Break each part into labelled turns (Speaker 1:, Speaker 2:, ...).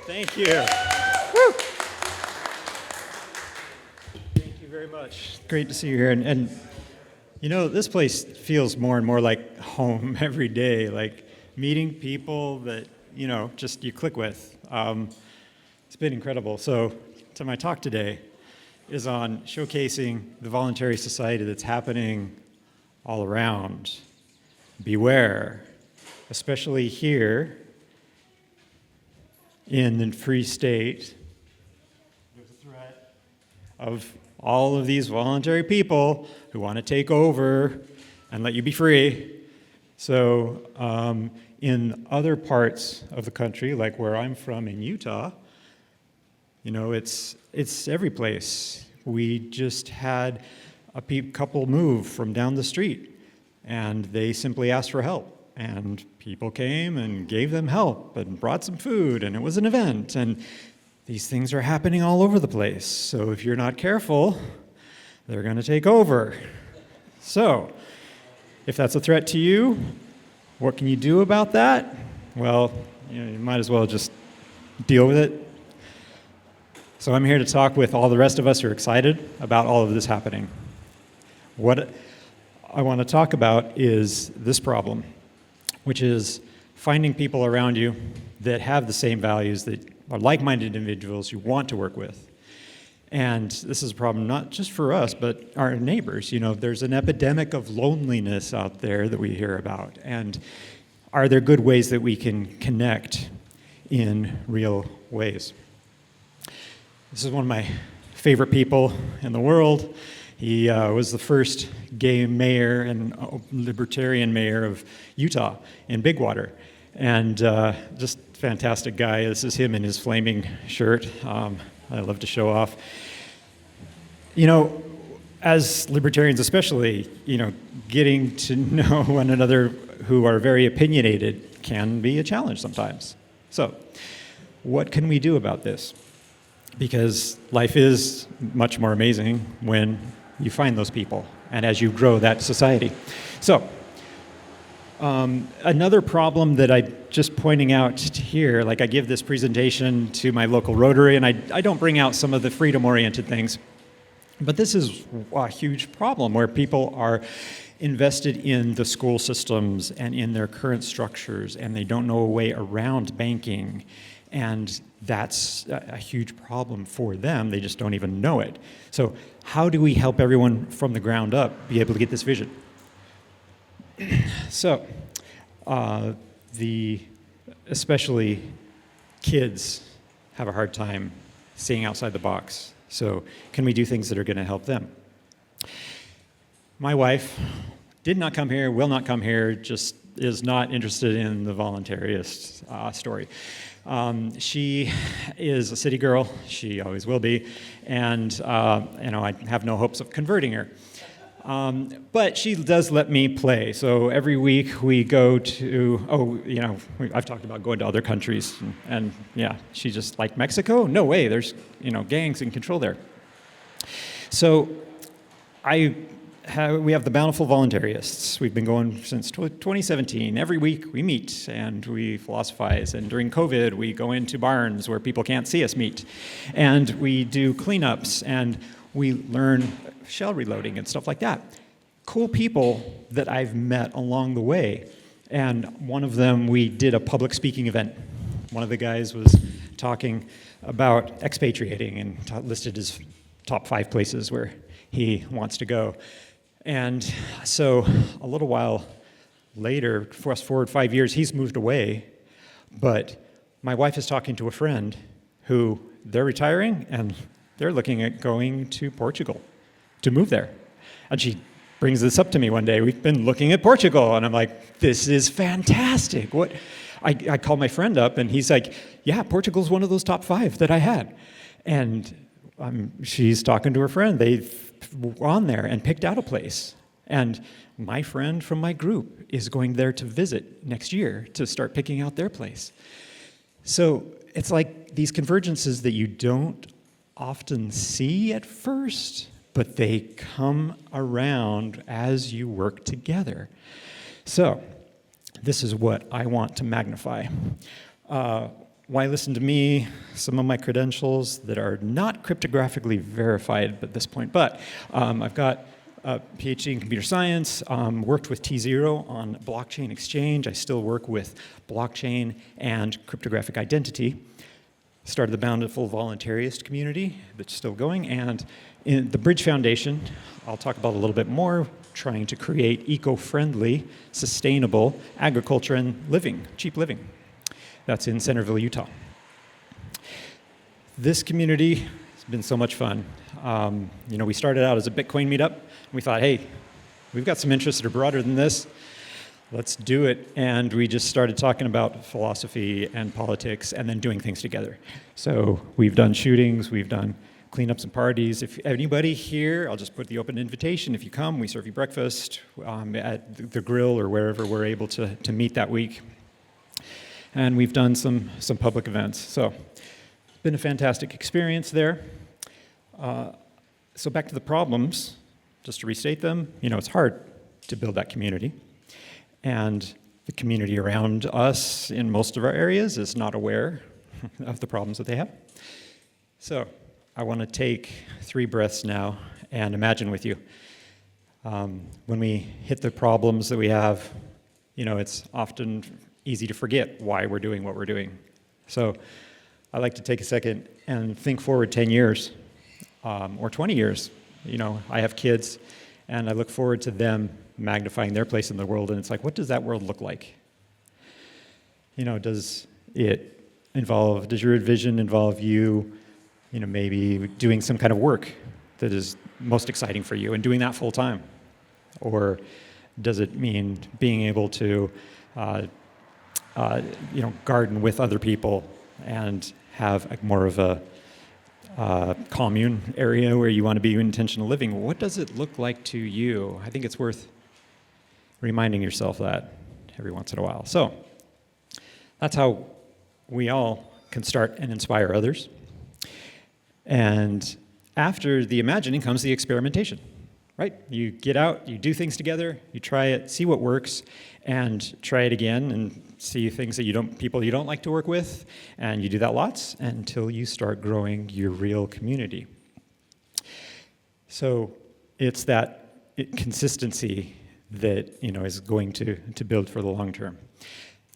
Speaker 1: Thank you. Woo. Thank you very much. Great to see you here. And you know, this place feels more and more like home every day, like meeting people that, you know, just you click with. It's been incredible. So my talk today is on showcasing the voluntary society that's happening all around. Beware, especially here in the Free State, there's a threat of all of these voluntary people who want to take over and let you be free. So in other parts of the country, like where I'm from in Utah, you know, it's every place. We just had a couple move from down the street, and they simply asked for help. And people came and gave them help and brought some food, and it was an event. And these things are happening all over the place. So if you're not careful, they're going to take over. So if that's a threat to you, what can you do about that? Well, you might as well just deal with it. So I'm here to talk with all the rest of us who are excited about all of this happening. What I want to talk about is this problem, which is finding people around you that have the same values, that are like-minded individuals you want to work with. And this is a problem not just for us, but our neighbors. You know, there's an epidemic of loneliness out there that we hear about. And are there good ways that we can connect in real ways? This is one of my favorite people in the world. He was the first gay mayor and libertarian mayor of Utah in Bigwater. And just fantastic guy. This is him in his flaming shirt. I love to show off. You know, as libertarians especially, you know, getting to know one another who are very opinionated can be a challenge sometimes. So, what can we do about this? Because life is much more amazing when you find those people and as you grow that society. So, another problem that I'm just pointing out here, like I give this presentation to my local Rotary, and I don't bring out some of the freedom-oriented things, but this is a huge problem where people are invested in the school systems and in their current structures, and they don't know a way around banking, and that's a huge problem for them. They just don't even know it. So how do we help everyone from the ground up be able to get this vision? So, especially kids have a hard time seeing outside the box. So can we do things that are going to help them? My wife did not come here, will not come here, just is not interested in the voluntarist story. She is a city girl. She always will be. And, I have no hopes of converting her. But she does let me play. So every week we go to, I've talked about going to other countries. And yeah, she's just like, Mexico? No way, there's, gangs in control there. So we have the Bountiful Voluntarists. We've been going since 2017. Every week we meet and we philosophize. And during COVID, we go into barns where people can't see us meet. And we do cleanups and we learn shell reloading and stuff like that. Cool people that I've met along the way. And one of them, we did a public speaking event. One of the guys was talking about expatriating and listed his top 5 places where he wants to go. And so a little while later, fast forward 5 years, he's moved away. But my wife is talking to a friend who they're retiring and they're looking at going to Portugal to move there. And she brings this up to me one day. We've been looking at Portugal. And I'm like, this is fantastic. What? I call my friend up and he's like, yeah, Portugal's one of those top 5 that I had. And she's talking to her friend. They've gone there and picked out a place. And my friend from my group is going there to visit next year to start picking out their place. So it's like these convergences that you don't often see at first, but they come around as you work together. So this is what I want to magnify. why listen to me? Some of my credentials that are not cryptographically verified at this point, but I've got a PhD in computer science, worked with T0 on blockchain exchange. I still work with blockchain and cryptographic identity. Started the Bountiful Voluntarist community that's still going, and in the Bridge Foundation, I'll talk about a little bit more, trying to create eco-friendly, sustainable agriculture and living, cheap living. That's in Centerville, Utah. This community has been so much fun. We started out as a Bitcoin meetup. And we thought, hey, we've got some interests that are broader than this. Let's do it. And we just started talking about philosophy and politics and then doing things together. So we've done shootings, we've done cleanups and parties. If anybody here, I'll just put the open invitation. If you come, we serve you breakfast at the grill or wherever we're able to meet that week. And we've done some public events. So it's been a fantastic experience there. So back to the problems, just to restate them, it's hard to build that community. And the community around us in most of our areas is not aware of the problems that they have. So I want to take 3 breaths now and imagine with you. When we hit the problems that we have, it's often easy to forget why we're doing what we're doing. So I like to take a second and think forward 10 years or 20 years. I have kids, and I look forward to them magnifying their place in the world, and it's like, what does that world look like? Does your vision involve you, maybe doing some kind of work that is most exciting for you and doing that full time? Or does it mean being able to garden with other people and have more of a commune area where you want to be intentional living? What does it look like to you? I think it's worth reminding yourself that every once in a while. So that's how we all can start and inspire others. And after the imagining comes the experimentation, right? You get out, you do things together, you try it, see what works, and try it again and see things that people you don't like to work with, and you do that lots until you start growing your real community. So it's that consistency that is going to build for the long term.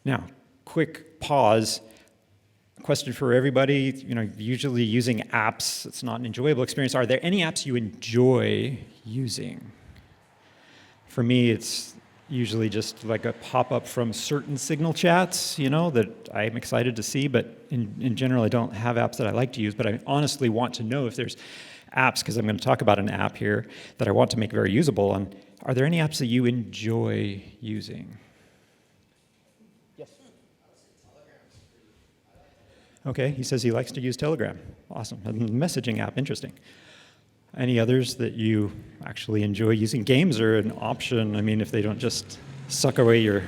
Speaker 1: Now, quick pause. Question for everybody, usually using apps, it's not an enjoyable experience. Are there any apps you enjoy using? For me, it's usually just like a pop-up from certain Signal chats, that I'm excited to see, but in general, I don't have apps that I like to use, but I honestly want to know if there's apps, because I'm going to talk about an app here that I want to make very usable. And are there any apps that you enjoy using? Yes. Okay, he says he likes to use Telegram. Awesome. A messaging app, interesting. Any others that you actually enjoy using? Games are an option, if they don't just suck away your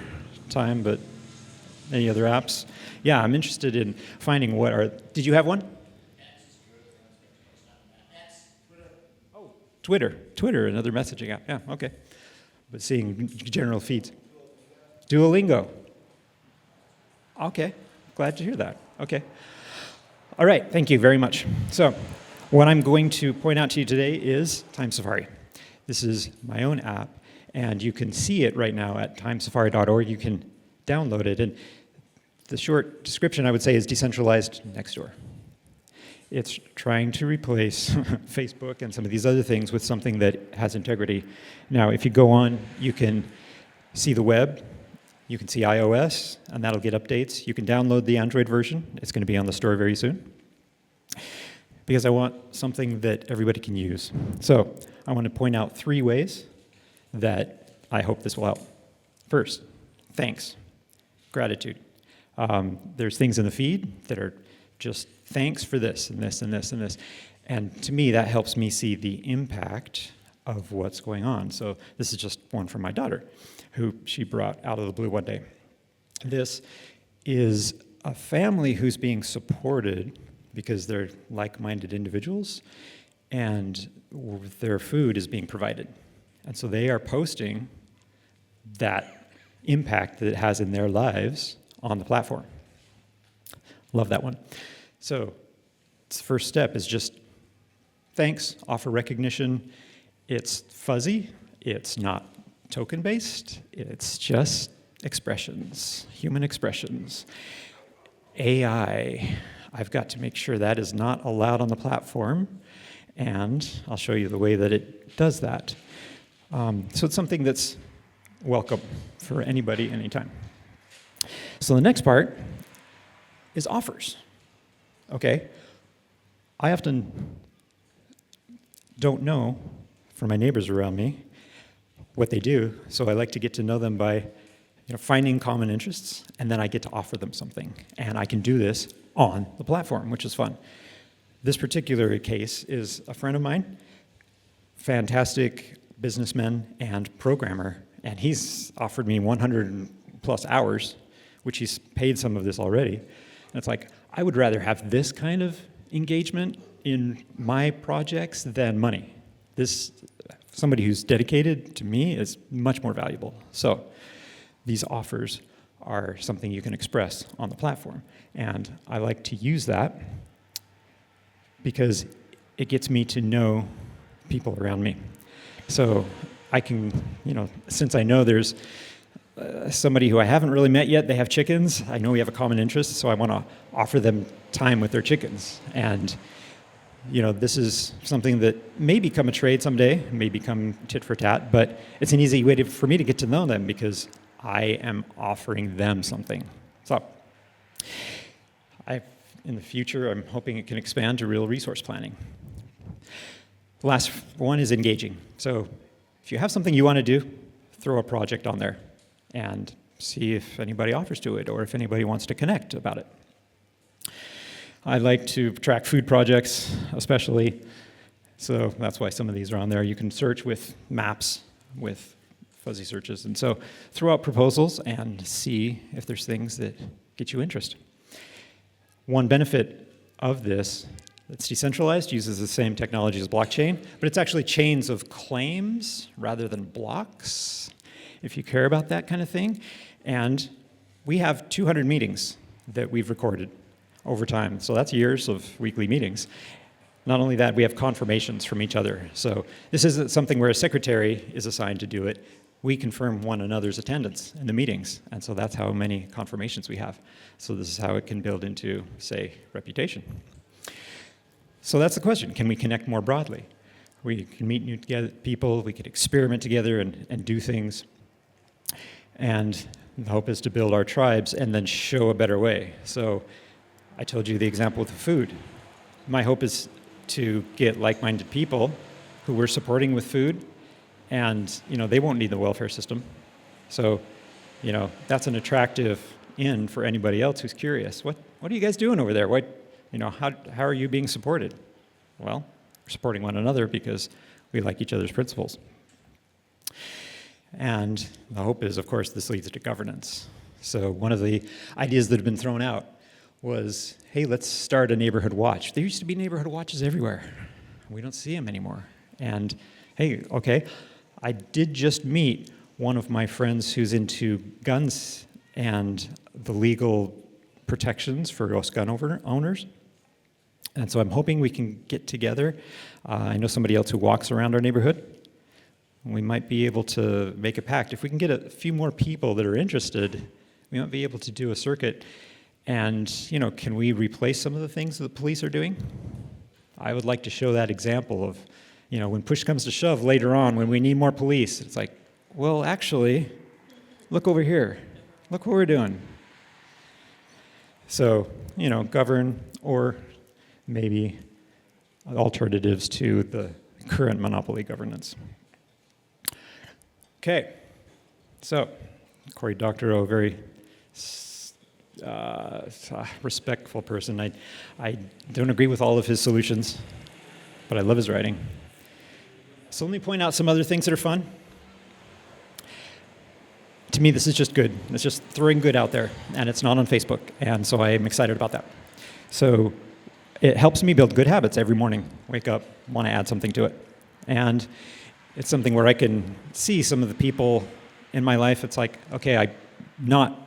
Speaker 1: time, but any other apps? Yeah, I'm interested in finding did you have one? Oh, Twitter, another messaging app. Yeah, okay. But seeing general feeds. Duolingo. Okay, glad to hear that. Okay. All right, thank you very much. So, what I'm going to point out to you today is Time Safari. This is my own app, and you can see it right now at timesafari.org. You can download it, and the short description I would say is decentralized next door. It's trying to replace Facebook and some of these other things with something that has integrity. Now, if you go on, you can see the web, you can see iOS, and that'll get updates. You can download the Android version. It's going to be on the store very soon, because I want something that everybody can use. So I want to point out 3 ways that I hope this will help. First, thanks, gratitude. There's things in the feed that are just thanks for this and this and this and this. And to me, that helps me see the impact of what's going on. So this is just one from my daughter, who she brought out of the blue one day. This is a family who's being supported because they're like-minded individuals, and their food is being provided. And so they are posting that impact that it has in their lives on the platform. Love that one. So, its first step is just thanks, offer recognition. It's fuzzy, it's not token-based, it's just expressions, human expressions. AI, I've got to make sure that is not allowed on the platform, and I'll show you the way that it does that. So it's something that's welcome for anybody, anytime. So the next part is offers. Okay, I often don't know from my neighbors around me what they do, so I like to get to know them by finding common interests, and then I get to offer them something. And I can do this on the platform, which is fun. This particular case is a friend of mine, fantastic businessman and programmer, and he's offered me 100 plus hours, which he's paid some of this already. And it's like, I would rather have this kind of engagement in my projects than money. Somebody who's dedicated to me is much more valuable. So these offers are something you can express on the platform. And I like to use that because it gets me to know people around me. So I can, since I know there's somebody who I haven't really met yet, they have chickens, I know we have a common interest, so I want to offer them time with their chickens. And this is something that may become a trade someday, may become tit for tat, but it's an easy way for me to get to know them because I am offering them something. So in the future, I'm hoping it can expand to real resource planning. The last one is engaging. So if you have something you want to do, throw a project on there and see if anybody offers to it or if anybody wants to connect about it. I like to track food projects, especially, so that's why some of these are on there. You can search with maps, with fuzzy searches, and so throw out proposals and see if there's things that get you interest. One benefit of this, it's decentralized, uses the same technology as blockchain, but it's actually chains of claims rather than blocks, if you care about that kind of thing. And we have 200 meetings that we've recorded over time. So that's years of weekly meetings. Not only that, we have confirmations from each other. So this isn't something where a secretary is assigned to do it. We confirm one another's attendance in the meetings. And so that's how many confirmations we have. So this is how it can build into, say, reputation. So that's the question. Can we connect more broadly? We can meet new people. We could experiment together and do things. And the hope is to build our tribes and then show a better way. So I told you the example with the food. My hope is to get like-minded people who we're supporting with food, and they won't need the welfare system. So, that's an attractive in for anybody else who's curious. What are you guys doing over there? How are you being supported? Well, we're supporting one another because we like each other's principles. And the hope is, of course, this leads to governance. So one of the ideas that have been thrown out was, hey, let's start a neighborhood watch. There used to be neighborhood watches everywhere. We don't see them anymore. And hey, okay, I did just meet one of my friends who's into guns and the legal protections for most gun owners. And so I'm hoping we can get together. I know somebody else who walks around our neighborhood. We might be able to make a pact. If we can get a few more people that are interested, we might be able to do a circuit. And, can we replace some of the things that the police are doing? I would like to show that example of, when push comes to shove later on, when we need more police, it's like, well, actually, look over here. Look what we're doing. So, govern, or maybe alternatives to the current monopoly governance. Okay, so Cory Doctorow, very respectful person. I don't agree with all of his solutions, but I love his writing. So let me point out some other things that are fun. To me, this is just good. It's just throwing good out there, and it's not on Facebook, and so I'm excited about that. So it helps me build good habits every morning. Wake up, want to add something to it. And it's something where I can see some of the people in my life. It's like, okay, I'm not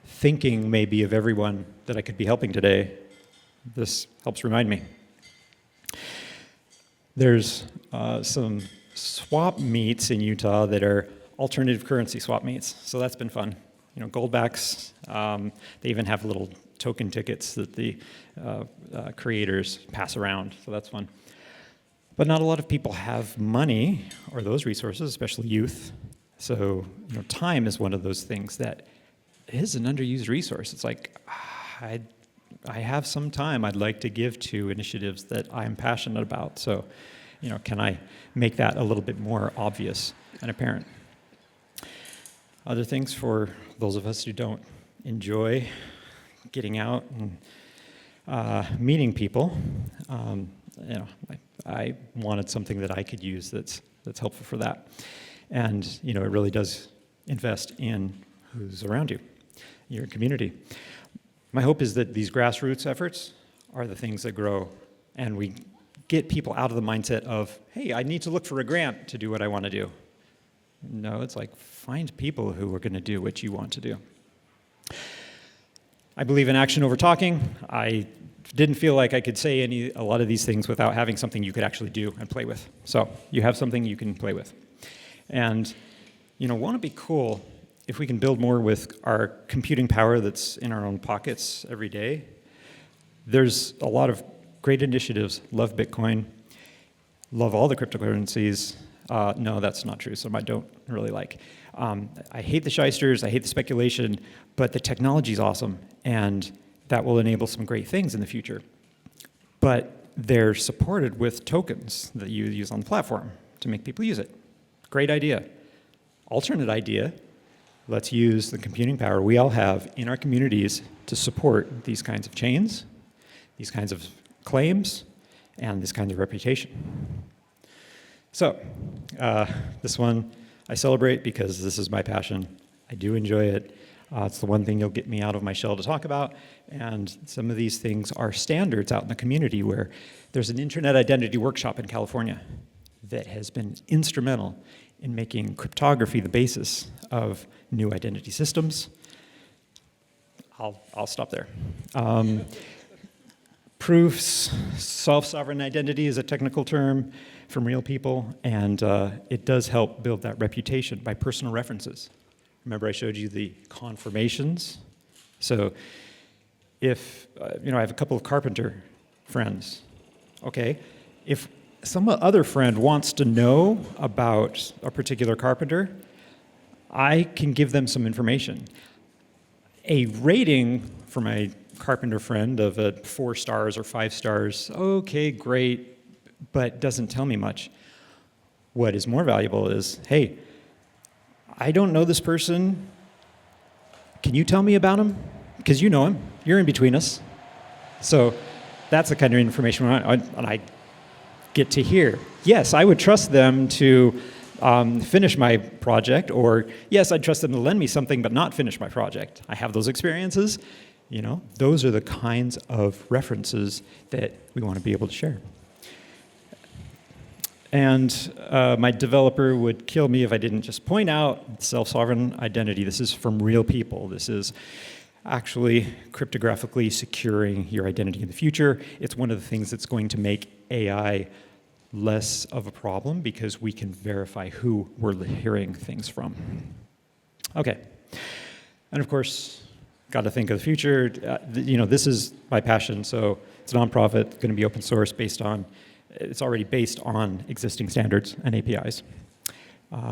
Speaker 1: thinking maybe of everyone that I could be helping today, this helps remind me. There's some swap meets in Utah that are alternative currency swap meets, so that's been fun. You know, goldbacks, they even have little token tickets that the creators pass around, so that's fun. But not a lot of people have money or those resources, especially youth. So, you know, time is one of those things that is an underused resource. It's like, I have some time I'd like to give to initiatives that I'm passionate about. So, you know, can I make that a little bit more obvious and apparent? Other things for those of us who don't enjoy getting out and meeting people, you know, I wanted something that I could use that's helpful for that. And, you know, it really does invest in who's around you, your community. My hope is that these grassroots efforts are the things that grow, and we get people out of the mindset of, hey, I need to look for a grant to do what I want to do. No, it's like, find people who are going to do what you want to do. I believe in action over talking. I didn't feel like I could say a lot of these things without having something you could actually do and play with. So you have something you can play with. And, you know, won't it be cool if we can build more with our computing power that's in our own pockets every day? There's a lot of great initiatives. Love Bitcoin. Love all the cryptocurrencies. No, that's not true. Some I don't really like. I hate the shysters. I hate the speculation. But the technology is awesome. And that will enable some great things in the future. But they're supported with tokens that you use on the platform to make people use it. Great idea. Alternate idea, let's use the computing power we all have in our communities to support these kinds of chains, these kinds of claims, and this kind of reputation. So, this one I celebrate because this is my passion. I do enjoy it. It's the one thing you'll get me out of my shell to talk about. And some of these things are standards out in the community where there's an internet identity workshop in California that has been instrumental in making cryptography the basis of new identity systems. I'll stop there. Proofs, self-sovereign identity is a technical term from real people, and it does help build that reputation by personal references. Remember I showed you the confirmations? So if, you know, I have a couple of carpenter friends. Okay, if some other friend wants to know about a particular carpenter, I can give them some information. A rating for my carpenter friend of 4 stars or 5 stars, okay, great, but doesn't tell me much. What is more valuable is, hey, I don't know this person. Can you tell me about him? Because you know him. You're in between us. So that's the kind of information I get to hear. Yes, I would trust them to finish my project, or yes, I'd trust them to lend me something but not finish my project. I have those experiences. You know, those are the kinds of references that we want to be able to share. And my developer would kill me if I didn't just point out self-sovereign identity. This is from real people. This is actually cryptographically securing your identity in the future. It's one of the things that's going to make AI less of a problem because we can verify who we're hearing things from. Okay. And of course, got to think of the future. You know, this is my passion, so it's a nonprofit, going to be open source it's already based on existing standards and APIs.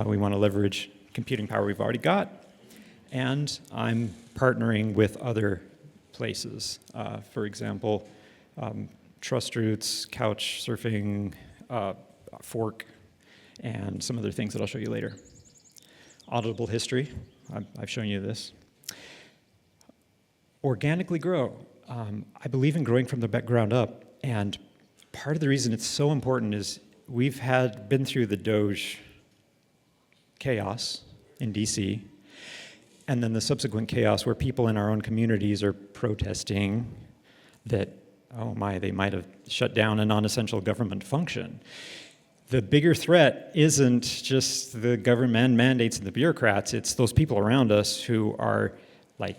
Speaker 1: We want to leverage computing power we've already got, and I'm partnering with other places. For example, Trustroots, Couch Surfing, Fork, and some other things that I'll show you later. Auditable history, I've shown you this. Organically grow. I believe in growing from the ground up, and part of the reason it's so important is we've been through the Doge chaos in DC, and then the subsequent chaos where people in our own communities are protesting that, oh my, they might have shut down a non-essential government function. The bigger threat isn't just the government mandates and the bureaucrats, it's those people around us who are like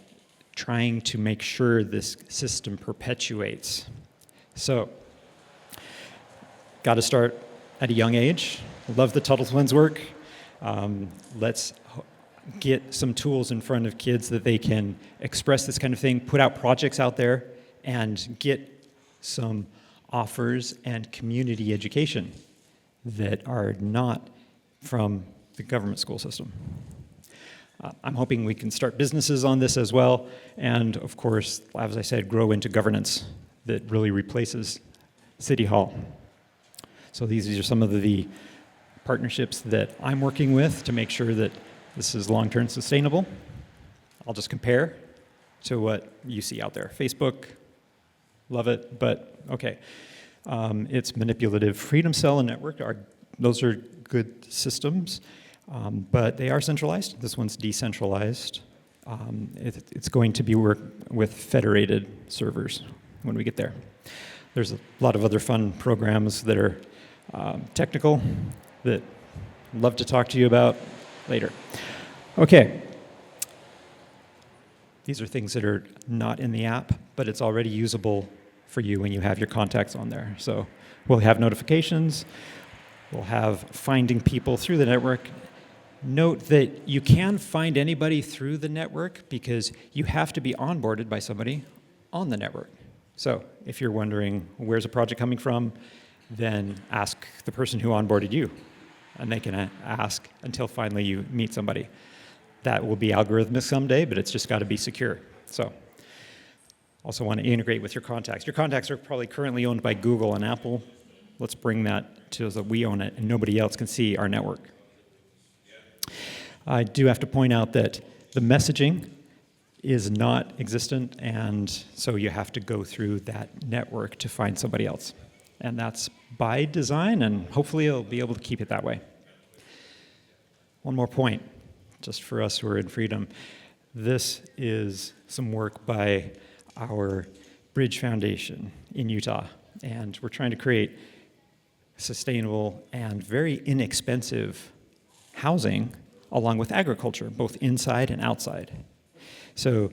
Speaker 1: trying to make sure this system perpetuates. So, got to start at a young age. Love the Tuttle Twins' work. Let's get some tools in front of kids that they can express this kind of thing, put out projects out there, and get some offers and community education that are not from the government school system. I'm hoping we can start businesses on this as well, and of course, as I said, grow into governance that really replaces City Hall. So these are some of the partnerships that I'm working with to make sure that this is long-term sustainable. I'll just compare to what you see out there. Facebook, love it, but okay. It's manipulative. Freedom Cell and Network, those are good systems. But they are centralized. This one's decentralized. It's going to be work with federated servers when we get there. There's a lot of other fun programs that are technical that I'd love to talk to you about later. Okay. These are things that are not in the app, but it's already usable for you when you have your contacts on there. So we'll have notifications. We'll have finding people through the network. Note that you can find anybody through the network because you have to be onboarded by somebody on the network. So if you're wondering where's a project coming from, then ask the person who onboarded you, and they can ask until finally you meet somebody. That will be algorithmic someday, but it's just got to be secure. So also want to integrate with your contacts. Your contacts are probably currently owned by Google and Apple. Let's bring that to so that we own it and nobody else can see our network. I do have to point out that the messaging is not existent, and so you have to go through that network to find somebody else. And that's by design, and hopefully you'll be able to keep it that way. One more point, just for us who are in Freedom. This is some work by our Bridge Foundation in Utah, and we're trying to create sustainable and very inexpensive housing along with agriculture, both inside and outside. So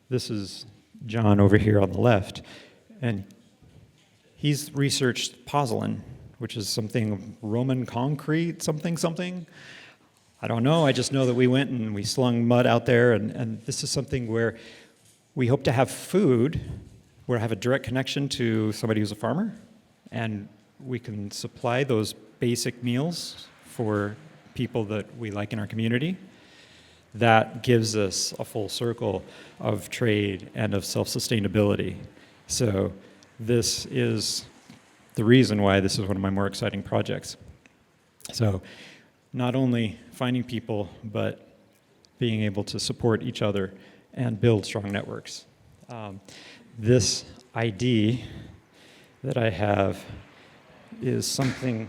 Speaker 1: this is John over here on the left, and he's researched pozzolan, which is something Roman concrete, something. I don't know, I just know that we went and we slung mud out there, and this is something where we hope to have food, where I have a direct connection to somebody who's a farmer, and we can supply those basic meals for people that we like in our community. That gives us a full circle of trade and of self-sustainability. So this is the reason why this is one of my more exciting projects. So not only finding people, but being able to support each other and build strong networks. This ID that I have is something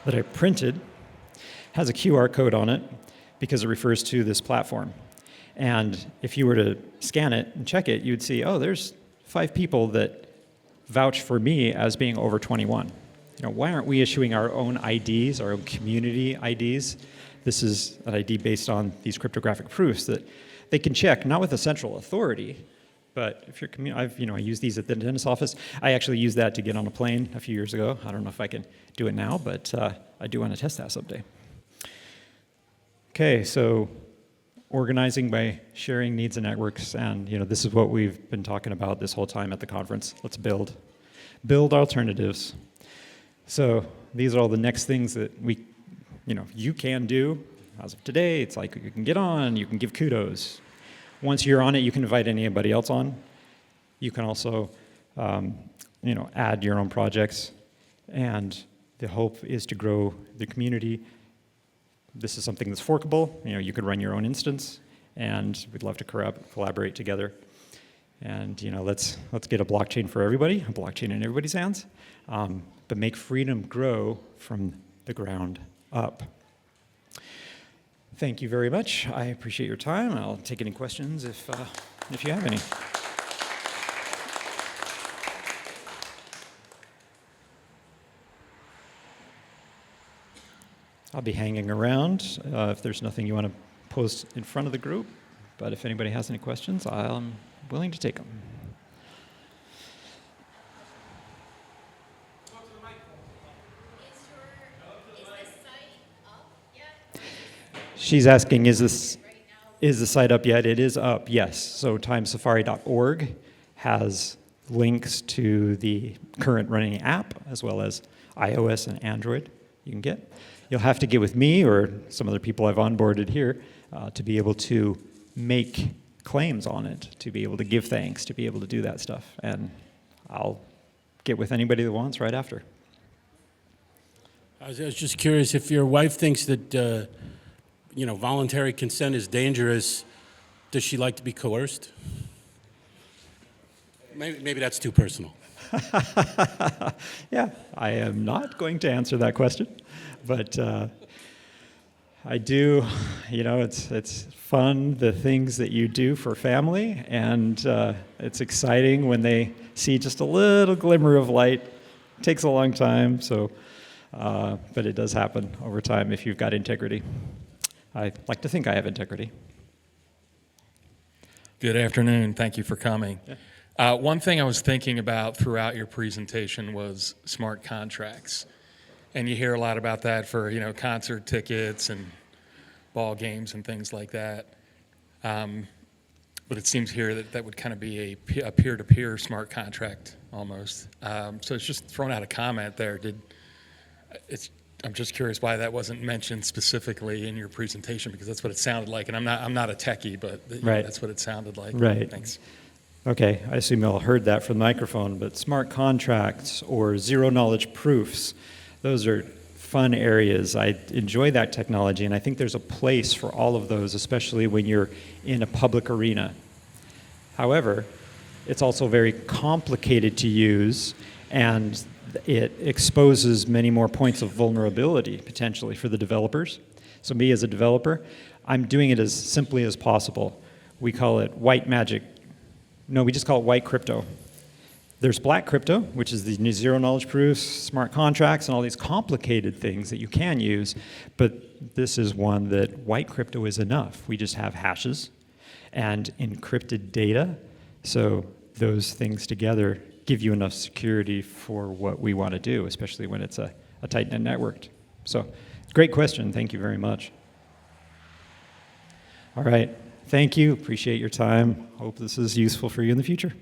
Speaker 1: that I printed, has a QR code on it because it refers to this platform. And if you were to scan it and check it, you'd see, oh, there's 5 people that vouch for me as being over 21. You know, why aren't we issuing our own IDs, our own community IDs? This is an ID based on these cryptographic proofs that they can check, not with a central authority, but if you're I use these at the dentist's office. I actually used that to get on a plane a few years ago. I don't know if I can do it now, but I do want to test that someday. Okay, so organizing by sharing needs and networks, and this is what we've been talking about this whole time at the conference. Let's build alternatives. So these are all the next things that you can do. As of today, it's like you can get on, you can give kudos. Once you're on it, you can invite anybody else on. You can also, add your own projects, and the hope is to grow the community. This is something that's forkable. You could run your own instance, and we'd love to collaborate together. And let's get a blockchain for everybody, a blockchain in everybody's hands, but make freedom grow from the ground up. Thank you very much. I appreciate your time. I'll take any questions if you have any. I'll be hanging around if there's nothing you want to post in front of the group. But if anybody has any questions, I'm willing to take them. She's asking, is the site up yet? It is up, yes. So timesafari.org has links to the current running app, as well as iOS and Android you can get. You'll have to get with me or some other people I've onboarded here to be able to make claims on it, to be able to give thanks, to be able to do that stuff. And I'll get with anybody that wants right after.
Speaker 2: I was just curious if your wife thinks that voluntary consent is dangerous. Does she like to be coerced? Maybe that's too personal.
Speaker 1: Yeah, I am not going to answer that question, but I do. It's fun, the things that you do for family, and it's exciting when they see just a little glimmer of light. It takes a long time, but it does happen over time if you've got integrity. I like to think I have integrity.
Speaker 3: Good afternoon. Thank you for coming.
Speaker 1: Yeah.
Speaker 3: One thing I was thinking about throughout your presentation was smart contracts. And you hear a lot about that for, concert tickets and ball games and things like that. But it seems here that would kind of be a peer-to-peer smart contract almost. So it's just throwing out a comment there. I'm just curious why that wasn't mentioned specifically in your presentation, because that's what it sounded like. And I'm not a techie, but
Speaker 1: Right.
Speaker 3: That's what it sounded like.
Speaker 1: Right.
Speaker 3: Thanks.
Speaker 1: Okay, I assume you all heard that from the microphone, but smart contracts or zero-knowledge proofs, those are fun areas. I enjoy that technology, and I think there's a place for all of those, especially when you're in a public arena. However, it's also very complicated to use, and it exposes many more points of vulnerability, potentially, for the developers. So me as a developer, I'm doing it as simply as possible. We call it white magic. No, we just call it white crypto. There's black crypto, which is the zero knowledge proofs, smart contracts, and all these complicated things that you can use, but this is one that white crypto is enough. We just have hashes and encrypted data, so those things together give you enough security for what we want to do, especially when it's a tight-knit network. So, great question. Thank you very much. All right. Thank you. Appreciate your time. Hope this is useful for you in the future.